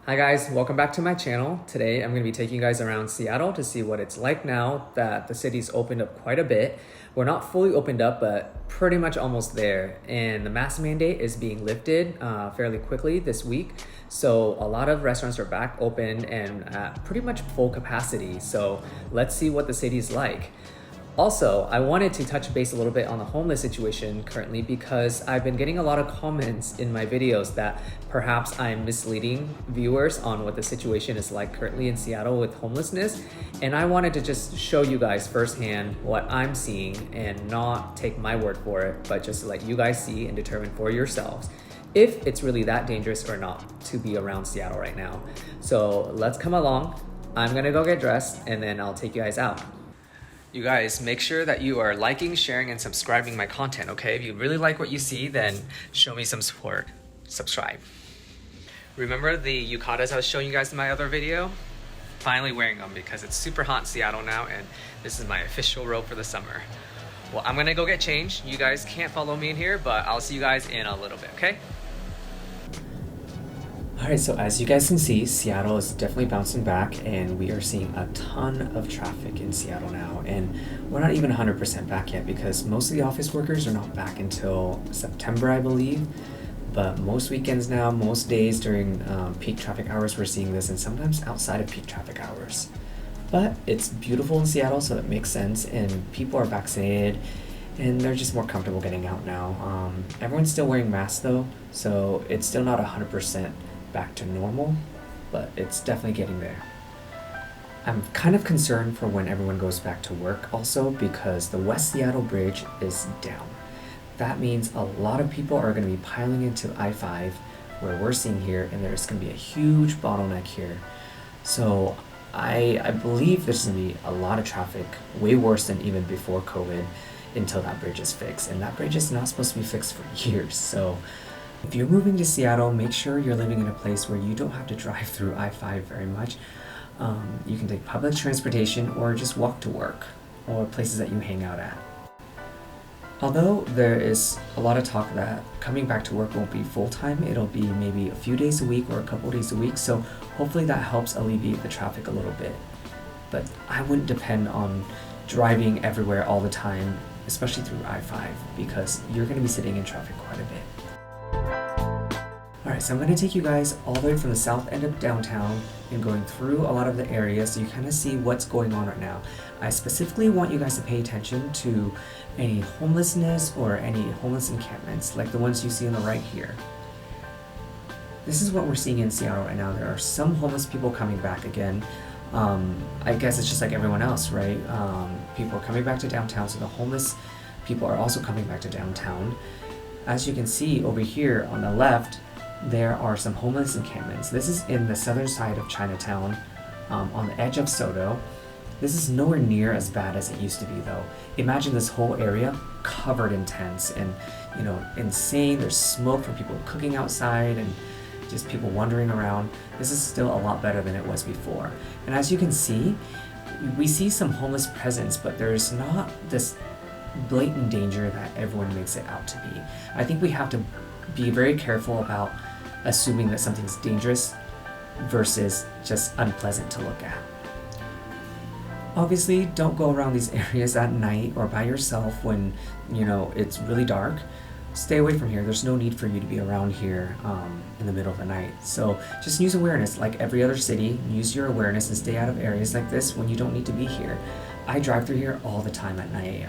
Hi guys, welcome back to my channel. Today I'm going to be taking you guys around Seattle to see what it's like now that the city's opened up quite a bit. We're not fully opened up, but pretty much almost there. And the mask mandate is being lifted fairly quickly this week. So a lot of restaurants are back open and at pretty much full capacity. So let's see what the city's like. Also, I wanted to touch base a little bit on the homeless situation currently because I've been getting a lot of comments in my videos that perhaps I'm misleading viewers on what the situation is like currently in Seattle with homelessness. And I wanted to just show you guys firsthand what I'm seeing and not take my word for it, but just let you guys see and determine for yourselves if it's really that dangerous or not to be around Seattle right now. So let's come along. I'm gonna go get dressed and then I'll take you guys out. You guys, make sure that you are liking, sharing, and subscribing my content, okay? If you really like what you see, then show me some support. Subscribe. Remember the yukatas I was showing you guys in my other video? Finally wearing them because it's super hot in Seattle now, and this is my official robe for the summer. Well, I'm gonna go get changed. You guys can't follow me in here, but I'll see you guys in a little bit, okay? Alright, so as you guys can see, Seattle is definitely bouncing back and we are seeing a ton of traffic in Seattle now, and we're not even 100% back yet because most of the office workers are not back until September, I believe. But most weekends now, most days during peak traffic hours, we're seeing this, and sometimes outside of peak traffic hours. But it's beautiful in Seattle, so that makes sense, and people are vaccinated and they're just more comfortable getting out now. Everyone's still wearing masks though, so it's still not 100% back to normal, but it's definitely getting there. I'm kind of concerned for when everyone goes back to work also because the West Seattle Bridge is down. That means a lot of people are going to be piling into I-5 where we're seeing here, and there's going to be a huge bottleneck here. So I believe there's going to be a lot of traffic, way worse than even before COVID, until that bridge is fixed. And that bridge is not supposed to be fixed for years. So if you're moving to Seattle, make sure you're living in a place where you don't have to drive through I-5 very much. You can take public transportation or just walk to work or places that you hang out at. Although there is a lot of talk that coming back to work won't be full-time, it'll be maybe a few days a week or a couple days a week, so hopefully that helps alleviate the traffic a little bit. But I wouldn't depend on driving everywhere all the time, especially through I-5, because you're going to be sitting in traffic quite a bit. Alright, so I'm going to take you guys all the way from the south end of downtown and going through a lot of the areas so you kind of see what's going on right now. I specifically want you guys to pay attention to any homelessness or any homeless encampments like the ones you see on the right here. This is what we're seeing in Seattle right now. There are some homeless people coming back again. I guess it's just like everyone else, right? People are coming back to downtown, so the homeless people are also coming back to downtown. As you can see over here on the left, there are some homeless encampments. This is in the southern side of Chinatown, on the edge of Soto. This is nowhere near as bad as it used to be though. Imagine this whole area covered in tents and, you know, insane. There's smoke from people cooking outside and just people wandering around. This is still a lot better than it was before. And as you can see, we see some homeless presence, but there's not this blatant danger that everyone makes it out to be. I think we have to be very careful about assuming that something's dangerous versus just unpleasant to look at. Obviously, don't go around these areas at night or by yourself when, you know, it's really dark. Stay away from here. There's no need for you to be around here in the middle of the night. So just use awareness like every other city. Use your awareness and stay out of areas like this when you don't need to be here. I drive through here all the time at night,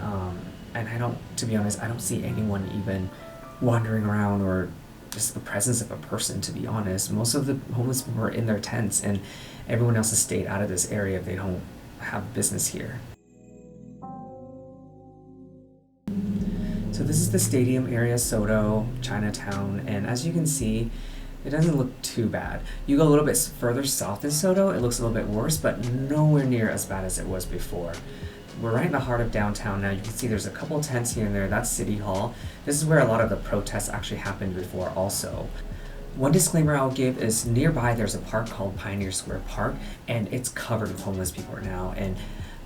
and I don't, to be honest, I don't see anyone even wandering around or just the presence of a person, to be honest. Most of the homeless people are in their tents and everyone else has stayed out of this area if they don't have business here. So this is the stadium area, Soto, Chinatown, and as you can see, it doesn't look too bad. You go a little bit further south in Soto, it looks a little bit worse, but nowhere near as bad as it was before. We're right in the heart of downtown now. You can see there's a couple tents here and there. That's City Hall. This is where a lot of the protests actually happened before also. One disclaimer I'll give is nearby there's a park called Pioneer Square Park, and it's covered with homeless people right now. And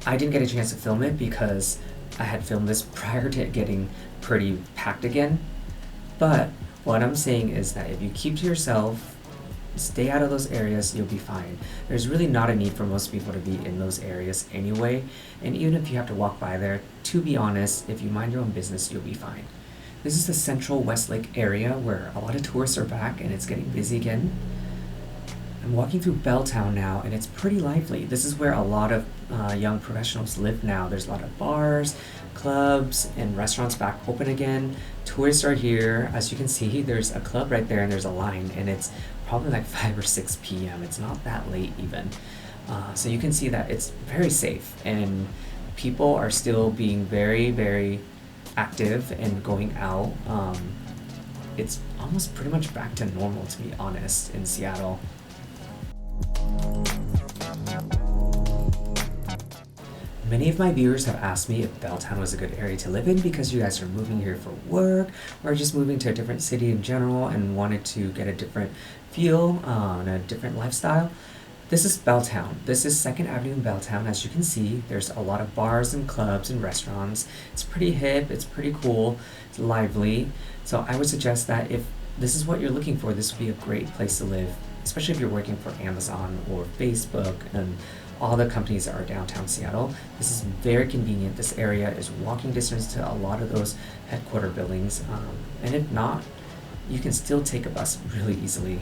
I didn't get a chance to film it because I had filmed this prior to it getting pretty packed again. But what I'm saying is that if you keep to yourself, stay out of those areas, you'll be fine. There's really not a need for most people to be in those areas anyway, and even if you have to walk by there, to be honest, if you mind your own business, you'll be fine. This is the central Westlake area where a lot of tourists are back and it's getting busy again. I'm walking through Belltown now, and it's pretty lively. This is where a lot of young professionals live now. There's a lot of bars, clubs, and restaurants back open again. Tourists are here. As you can see, there's a club right there, and there's a line, and it's probably like 5 or 6 p.m. It's not that late even. So you can see that it's very safe, and people are still being very, very active and going out. It's almost pretty much back to normal, to be honest, in Seattle. Many of my viewers have asked me if Belltown was a good area to live in because you guys are moving here for work or just moving to a different city in general and wanted to get a different feel and a different lifestyle. This is Belltown. This is 2nd Avenue in Belltown. As you can see, there's a lot of bars and clubs and restaurants. It's pretty hip, it's pretty cool, it's lively. So I would suggest that if this is what you're looking for, this would be a great place to live, especially if you're working for Amazon or Facebook and all the companies that are downtown Seattle. This is very convenient. This area is walking distance to a lot of those headquarter buildings. And if not, you can still take a bus really easily.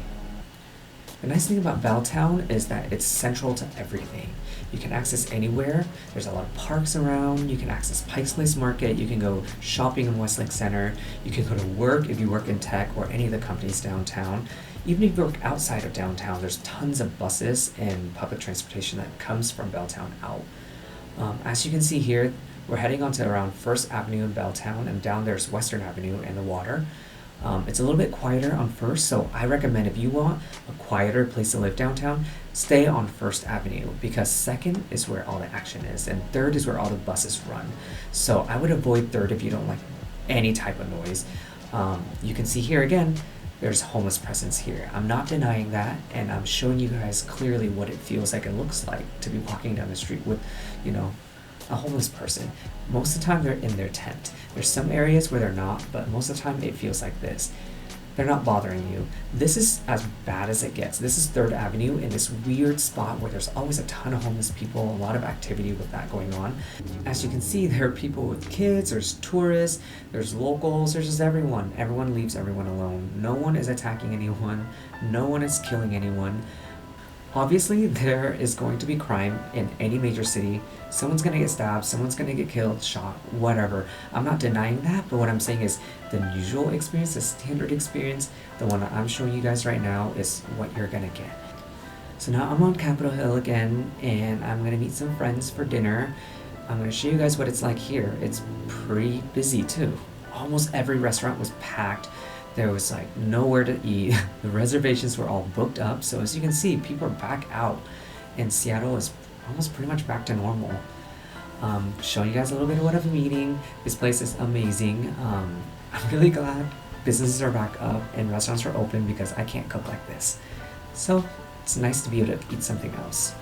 The nice thing about Belltown is that it's central to everything. You can access anywhere. There's a lot of parks around. You can access Pike's Place Market. You can go shopping in Westlake Center. You can go to work if you work in tech or any of the companies downtown. Even if you work outside of downtown, there's tons of buses and public transportation that comes from Belltown out. As you can see here, we're heading onto around 1st Avenue in Belltown, and down there's Western Avenue and the water. It's a little bit quieter on 1st, so I recommend if you want a quieter place to live downtown, stay on 1st Avenue, because 2nd is where all the action is, and 3rd is where all the buses run. So I would avoid 3rd if you don't like any type of noise. You can see here again, there's homeless presence here. I'm not denying that, and I'm showing you guys clearly what it feels like and looks like to be walking down the street with, a homeless person. Most of the time they're in their tent. There's some areas where they're not, but most of the time it feels like this. They're not bothering you. This is as bad as it gets. This is 3rd Avenue in this weird spot where there's always a ton of homeless people, a lot of activity with that going on. As you can see, there are people with kids, there's tourists, there's locals, there's just everyone. Everyone leaves everyone alone. No one is attacking anyone. No one is killing anyone. Obviously, there is going to be crime in any major city. Someone's going to get stabbed, someone's going to get killed, shot, whatever. I'm not denying that, but what I'm saying is the usual experience, the standard experience, the one that I'm showing you guys right now is what you're going to get. So now I'm on Capitol Hill again, and I'm going to meet some friends for dinner. I'm going to show you guys what it's like here. It's pretty busy too. Almost every restaurant was packed. There was like nowhere to eat. The reservations were all booked up. So as you can see, people are back out, and Seattle is almost pretty much back to normal. Showing you guys a little bit of what I'm eating. This place is amazing. I'm really glad businesses are back up and restaurants are open because I can't cook like this. So it's nice to be able to eat something else.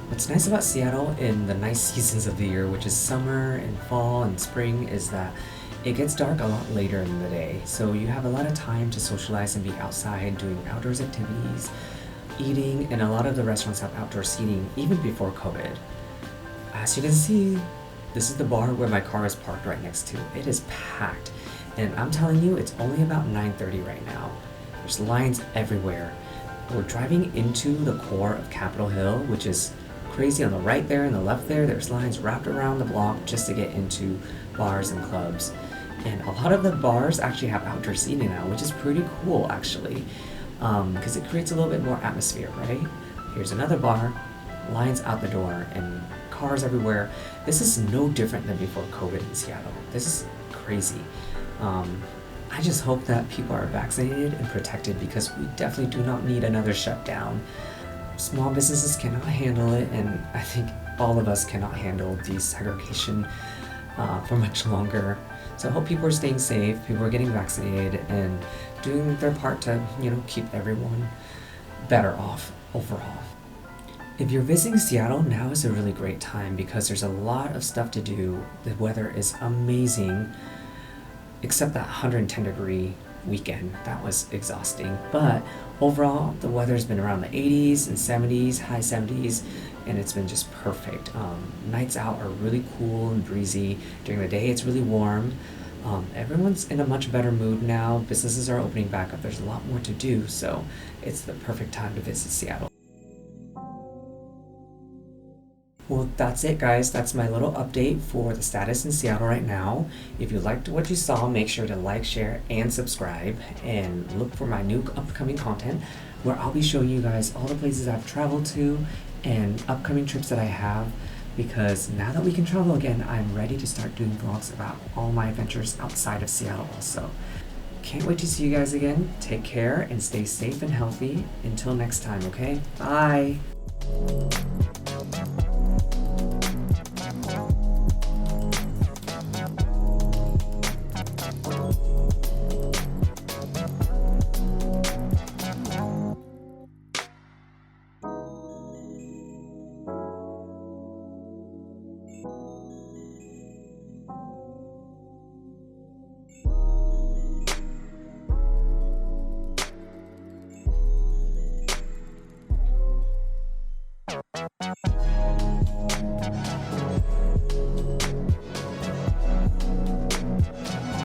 What's nice about Seattle in the nice seasons of the year, which is summer and fall and spring, is that it gets dark a lot later in the day. So you have a lot of time to socialize and be outside doing outdoors activities, eating, and a lot of the restaurants have outdoor seating even before COVID. As you can see, this is the bar where my car is parked right next to. It is packed, and I'm telling you, it's only about 9:30 right now. There's lines everywhere. We're driving into the core of Capitol Hill, which is crazy. On the right there and the left there's lines wrapped around the block just to get into bars and clubs. And a lot of the bars actually have outdoor seating now, which is pretty cool actually, because it creates a little bit more atmosphere, right? Here's another bar, lines out the door, and cars everywhere. This is no different than before COVID in Seattle. This is crazy. I just hope that people are vaccinated and protected, because we definitely do not need another shutdown. Small businesses cannot handle it, and I think all of us cannot handle the segregation for much longer. So I hope people are staying safe, people are getting vaccinated, and doing their part to, keep everyone better off overall. If you're visiting Seattle, now is a really great time because there's a lot of stuff to do. The weather is amazing, except that 110-degree weekend. That was exhausting. But overall, the weather's been around the 80s and 70s, high 70s, and it's been just perfect. Nights out are really cool and breezy. During the day, it's really warm. Everyone's in a much better mood now. Businesses are opening back up. There's a lot more to do, so it's the perfect time to visit Seattle. Well, that's it, guys. That's my little update for the status in Seattle right now. If you liked what you saw, make sure to like, share, and subscribe, and look for my new upcoming content where I'll be showing you guys all the places I've traveled to and upcoming trips that I have, because now that we can travel again, I'm ready to start doing vlogs about all my adventures outside of Seattle also. Can't wait to see you guys again. Take care and stay safe and healthy. Until next time, okay? Bye!